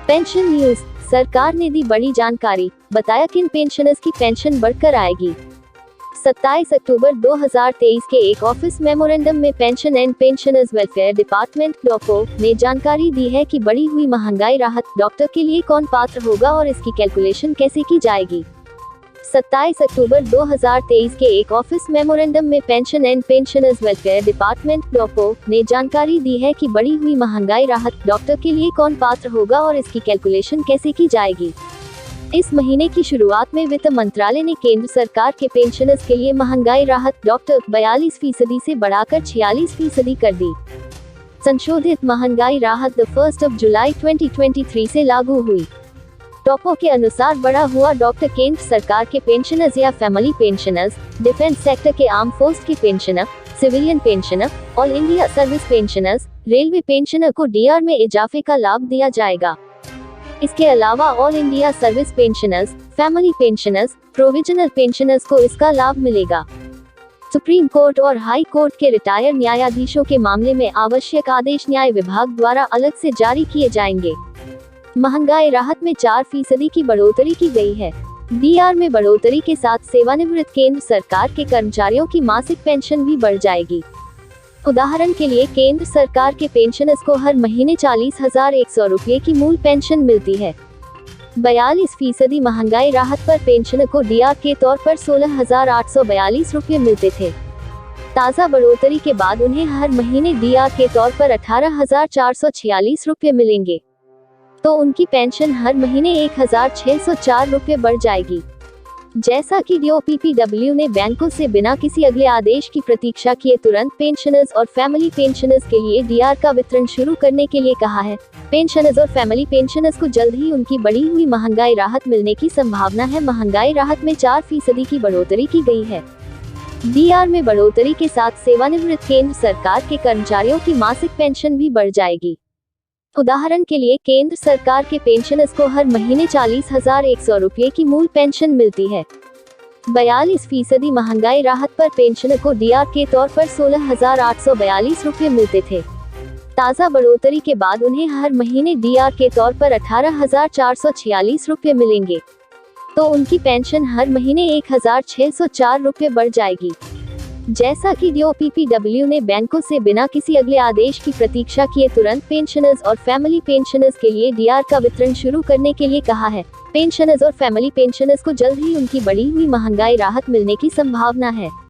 Pension news. सरकार ने दी बड़ी जानकारी, बताया किन पेंशनर्स की पेंशन बढ़कर आएगी। 27 अक्टूबर 2023 के एक ऑफिस मेमोरेंडम में pension and pensioners welfare department डॉको ने जानकारी दी है कि बढ़ी हुई महंगाई राहत डॉक्टर के लिए कौन पात्र होगा और इसकी कैलकुलेशन कैसे की जाएगी। 27 अक्टूबर 2023 के एक ऑफिस मेमोरेंडम में pension and pensioners welfare department डॉको ने जानकारी दी है कि बढ़ी हुई महंगाई राहत डॉक्टर के लिए कौन पात्र होगा और इसकी कैलकुलेशन कैसे की जाएगी। इस महीने की शुरुआत में वित्त मंत्रालय ने केंद्र सरकार के पेंशनर्स के लिए महंगाई राहत डॉक्टर 42% से बढ़ाकर 46% कर दी। संशोधित महंगाई राहत 1 जुलाई 2023 से लागू हुई। डॉको के अनुसार बढ़ा हुआ डॉक्टर केंद्र सरकार के पेंशनर्स या फैमिली पेंशनर्स, डिफेंस सेक्टर के आर्म फोर्स के pensioner, civilian pensioner, all India service pensioners, railway pensioner को डीआर में इजाफे का लाभ दिया जाएगा। इसके अलावा all India service pensioners, family pensioners, provisional pensioners को इसका लाभ मिलेगा। सुप्रीम कोर्ट और हाई कोर्ट के रिटायर्ड न्यायाधीशों के मामले में आवश्यक आदेश न्याय विभाग द्वारा अलग से जारी किए जाएंगे। महंगाई राहत में 4% की बढ़ोतरी की गई है। डीआर में बढ़ोतरी के साथ सेवानिवृत्त केंद्र सरकार के कर्मचारियों की मासिक पेंशन भी बढ़ जाएगी। उदाहरण के लिए केंद्र सरकार के पेंशनर्स को हर महीने 40,100 रुपये की मूल पेंशन मिलती है। 42% महंगाई राहत पर पेंशनर को डीआर के तौर पर 16,842 रुपये मिलते थे। ताज़ा बढ़ोतरी के बाद उन्हें हर महीने डीआर के तौर पर 18,446 रुपये मिलेंगे, तो उनकी पेंशन हर महीने 1,604 रुपये बढ़ जाएगी। जैसा कि डीओपीपीडब्ल्यू ने बैंकों से बिना किसी अगले आदेश की प्रतीक्षा किए तुरंत पेंशनर्स और फैमिली पेंशनर्स के लिए डीआर का वितरण शुरू करने के लिए कहा है। पेंशनर्स और फैमिली पेंशनर्स को जल्द ही उनकी बढ़ी हुई महंगाई राहत मिलने की संभावना है। महंगाई राहत में 4% की बढ़ोतरी की गई है। डीआर में बढ़ोतरी के साथ सेवानिवृत्त केंद्र सरकार के कर्मचारियों की मासिक पेंशन भी बढ़ जाएगी। उदाहरण के लिए केंद्र सरकार के पेंशनर्स को हर महीने 40,100 रुपये की मूल पेंशन मिलती है। 42% महंगाई राहत पर पेंशनर को डीआर के तौर पर 16,842 रुपये मिलते थे। ताज़ा बढ़ोतरी के बाद उन्हें हर महीने डीआर के तौर पर 18,446 रुपये मिलेंगे, तो उनकी पेंशन हर महीने 1,604 रुपये बढ़ जाएगी। जैसा कि डीओपीपीडब्ल्यू ने बैंकों से बिना किसी अगले आदेश की प्रतीक्षा किए तुरंत पेंशनर्स और फैमिली पेंशनर्स के लिए डीआर का वितरण शुरू करने के लिए कहा है। पेंशनर्स और फैमिली पेंशनर्स को जल्द ही उनकी बढ़ी हुई महंगाई राहत मिलने की संभावना है।